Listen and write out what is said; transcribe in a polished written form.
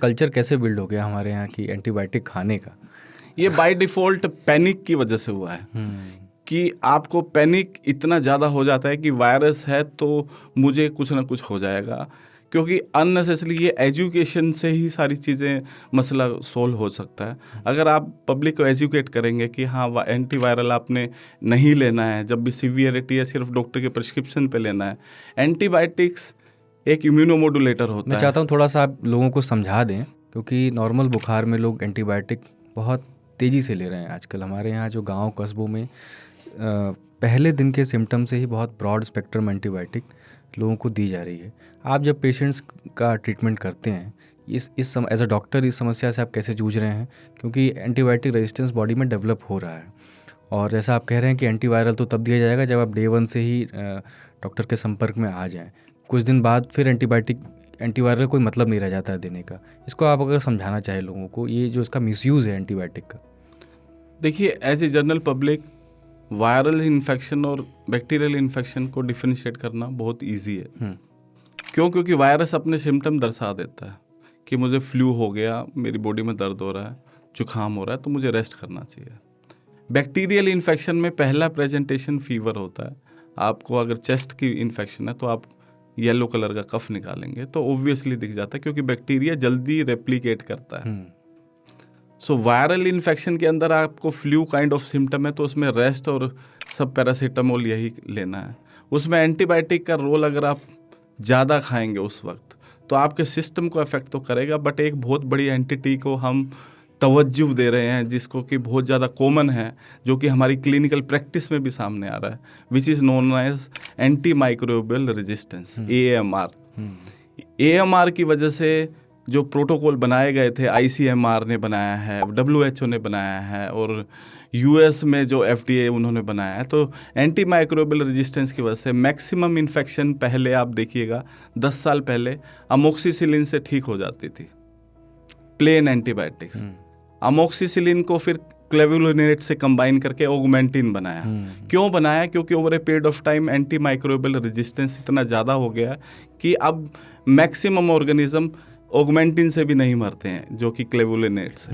Culture कैसे build हो गया हमारे यहाँ की एंटीबायोटिक खाने का? ये बाय डिफ़ॉल्ट पैनिक की वजह से हुआ है कि आपको पैनिक इतना ज़्यादा हो जाता है कि वायरस है तो मुझे कुछ ना कुछ हो जाएगा, क्योंकि अननेसेसरी ये एजुकेशन से ही सारी चीज़ें मसला सोल्व हो सकता है। अगर आप पब्लिक को एजुकेट करेंगे कि हाँ एंटीवायरल आपने नहीं लेना है, जब भी सीवियरिटी है सिर्फ डॉक्टर के प्रिस्क्रिप्शन पे लेना है। एंटीबायोटिक्स एक इम्यूनोमोडुलेटर होता है। मैं चाहता हूँ थोड़ा सा आप लोगों को समझा दें, क्योंकि नॉर्मल बुखार में लोग एंटीबायोटिक बहुत तेज़ी से ले रहे हैं आजकल। हमारे यहाँ जो गांव कस्बों में पहले दिन के सिम्टम से ही बहुत ब्रॉड स्पेक्ट्रम एंटीबायोटिक लोगों को दी जा रही है। आप जब पेशेंट्स का ट्रीटमेंट करते हैं इस एज अ डॉक्टर इस समस्या से आप कैसे जूझ रहे हैं? क्योंकि एंटीबायोटिक रेजिस्टेंस बॉडी में डेवलप हो रहा है, और जैसा आप कह रहे हैं कि एंटीवायरल तो तब दिया जाएगा जब आप डे 1 से ही डॉक्टर के संपर्क में आ जाएं। कुछ दिन बाद फिर एंटीवायरल कोई मतलब नहीं रह जाता है देने का। इसको आप अगर समझाना चाहें लोगों को, ये जो इसका मिसयूज़ है एंटीबायोटिक का। देखिए, as a general public viral infection और बैक्टीरियल इन्फेक्शन को डिफरेंशिएट करना बहुत इजी है। क्योंकि वायरस अपने सिम्टम दर्शा देता है कि मुझे फ्लू हो गया, मेरी बॉडी में दर्द हो रहा है, जुकाम हो रहा है, तो मुझे रेस्ट करना चाहिए। बैक्टीरियल इन्फेक्शन में पहला प्रेजेंटेशन फीवर होता है। आपको अगर चेस्ट की इन्फेक्शन है तो आप येलो कलर का कफ निकालेंगे तो ऑब्वियसली दिख जाता है, क्योंकि बैक्टीरिया जल्दी रेप्लिकेट करता है। सो वायरल इन्फेक्शन के अंदर आपको फ्लू काइंड ऑफ सिम्टम है तो उसमें रेस्ट और सब पैरासीटामोल यही लेना है। उसमें एंटीबायोटिक का रोल अगर आप ज़्यादा खाएंगे उस वक्त तो आपके सिस्टम को अफेक्ट तो करेगा, बट एक बहुत बड़ी एंटिटी को हम तवज्जो दे रहे हैं जिसको कि बहुत ज़्यादा कॉमन है, जो कि हमारी क्लिनिकल प्रैक्टिस में भी सामने आ रहा है, which is known as anti microbial resistance, AMR। AMR की वजह से जो प्रोटोकॉल बनाए गए थे, ICMR ने बनाया है, WHO ने बनाया है, और US में जो FDA उन्होंने बनाया है, तो एंटी माइक्रोबियल रेजिस्टेंस की वजह से मैक्सिमम इन्फेक्शन पहले आप देखिएगा 10 साल पहले अमोक्सिसिलिन से ठीक हो जाती थी, प्लेन एंटीबायोटिक्स। अमोक्सिसिलिन को फिर क्लेवुलिनेट से कंबाइन करके ऑगमेंटिन बनाया। क्यों बनाया? क्योंकि over a period of time anti microbial resistance इतना ज़्यादा हो गया कि अब मैक्सिमम ऑर्गेनिज्म ऑगमेंटिन से भी नहीं मरते हैं, जो कि क्लेवुलिनेट से।